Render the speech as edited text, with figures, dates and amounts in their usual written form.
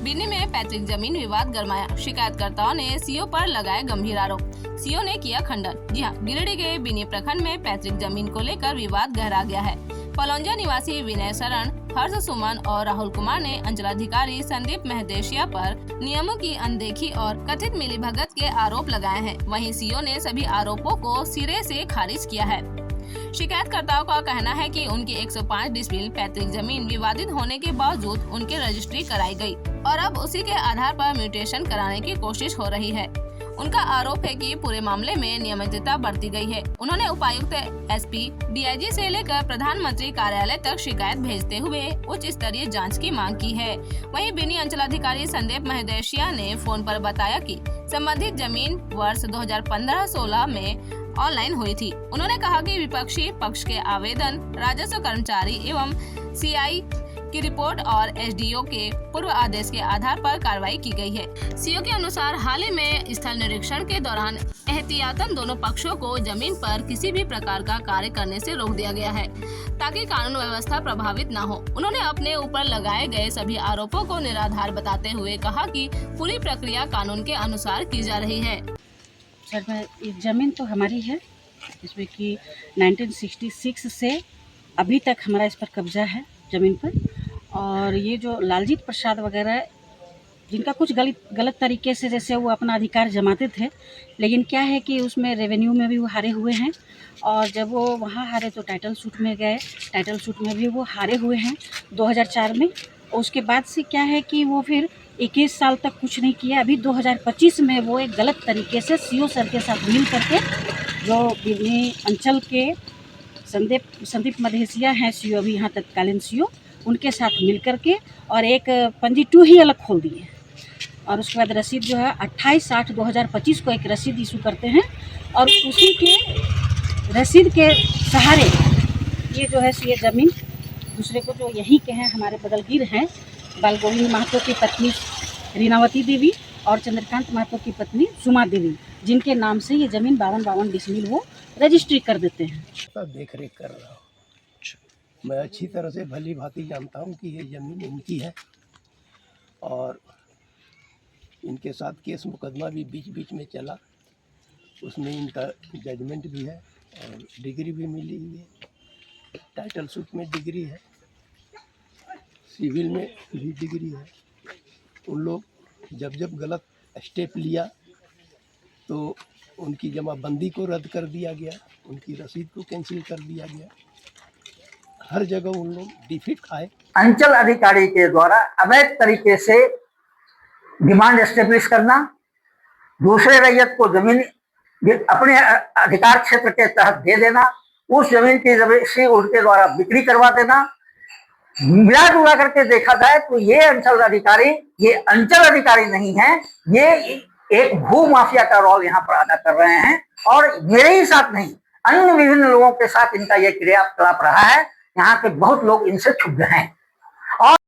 बिन्नी में पैतृक जमीन विवाद गरमाया। शिकायतकर्ताओं ने सीओ पर लगाए गंभीर आरोप। सीओ ने किया खंडन। जी हां, गिरिडीह के बिन्नी प्रखंड में पैतृक जमीन को लेकर विवाद गहरा गया है। पलौंजा निवासी विनय शरण, हर्ष सुमन और राहुल कुमार ने अंचलाधिकारी संदीप महदेशिया पर नियमों की अनदेखी और कथित मिलीभगत के आरोप लगाए हैं। वहीं सीओ ने सभी आरोपों को सिरे से खारिज किया है। शिकायतकर्ताओं का कहना है कि उनकी 105 डिसमिल पैतृक जमीन विवादित होने के बावजूद उनकी रजिस्ट्री कराई गई और अब उसी के आधार पर म्यूटेशन कराने की कोशिश हो रही है। उनका आरोप है कि पूरे मामले में नियमितता बरती गई है। उन्होंने उपायुक्त, एसपी, डीआईजी से लेकर प्रधानमंत्री कार्यालय तक शिकायत भेजते हुए उच्च स्तरीय जांच की मांग की है। वहीं बिन्नी अंचलाधिकारी संदीप महदेशिया ने फोन पर बताया कि संबंधित जमीन वर्ष 2015-16 में ऑनलाइन हुई थी। उन्होंने कहा कि विपक्षी पक्ष के आवेदन, राजस्व कर्मचारी एवं सीआई की रिपोर्ट और एसडीओ के पूर्व आदेश के आधार पर कार्रवाई की गई है। सीओ के अनुसार हाल ही में स्थल निरीक्षण के दौरान एहतियातन दोनों पक्षों को जमीन पर किसी भी प्रकार का कार्य करने से रोक दिया गया है ताकि कानून व्यवस्था प्रभावित न हो। उन्होंने अपने ऊपर लगाए गए सभी आरोपों को निराधार बताते हुए कहा कि पूरी प्रक्रिया कानून के अनुसार की जा रही है। सर, ये ज़मीन तो हमारी है, इसमें कि 1966 से अभी तक हमारा इस पर कब्जा है ज़मीन पर। और ये जो लालजीत प्रसाद वगैरह, जिनका कुछ गलत तरीके से जैसे वो अपना अधिकार जमाते थे, लेकिन क्या है कि उसमें रेवेन्यू में भी वो हारे हुए हैं। और जब वो वहाँ हारे तो टाइटल सूट में गए, टाइटल सूट में भी वो हारे हुए हैं 2004 में। उसके बाद से क्या है कि वो फिर 21 साल तक कुछ नहीं किया। अभी 2025 में वो एक गलत तरीके से सीओ सर के साथ मिल करके, जो बिन्नी अंचल के संदीप मधेसिया हैं सीओ, अभी यहाँ तत्कालीन सीओ, उनके साथ मिल करके और एक पंजी 2 ही अलग खोल दिए। और उसके बाद रसीद जो है 28/8/2025 को एक रसीद इशू करते हैं और उसी के रसीद के सहारे ये जो है ये ज़मीन दूसरे को, जो यहीं के हैं, हमारे बगलगीर हैं, बालगोविंद महतो की पत्नी रीनावती देवी और चंद्रकांत महतो की पत्नी सुमा देवी, जिनके नाम से ये ज़मीन 52 डिसमिल वो रजिस्ट्री कर देते हैं। देख रेख कर रहा हूँ। मैं अच्छी तरह से भली भांति जानता हूँ कि ये ज़मीन इनकी है और इनके साथ केस मुकदमा भी बीच बीच में चला, उसमें इनका जजमेंट भी है और डिग्री भी मिली हुई है। टाइटल सूट में डिग्री है, सिविल में भी डिग्री है। उन लोग जब गलत स्टेप लिया तो उनकी जमाबंदी को रद्द कर दिया गया, उनकी रसीद को कैंसिल कर दिया गया। हर जगह उन लोग डिफीट खाए। अंचल अधिकारी के द्वारा अवैध तरीके से डिमांड एस्टेब्लिश करना, दूसरे रैयत को जमीन अपने अधिकार क्षेत्र के तहत दे देना, उस जमीन की रजिस्ट्री उनके द्वारा बिक्री करवा देना। मिला जुला करके देखा जाए तो ये अंचल अधिकारी नहीं है, ये एक भू माफिया का रोल यहाँ पर अदा कर रहे हैं। और मेरे ही साथ नहीं, अन्य विभिन्न लोगों के साथ इनका ये क्रियाकलाप रहा है। यहाँ के बहुत लोग इनसे क्षुब्ध हैं। और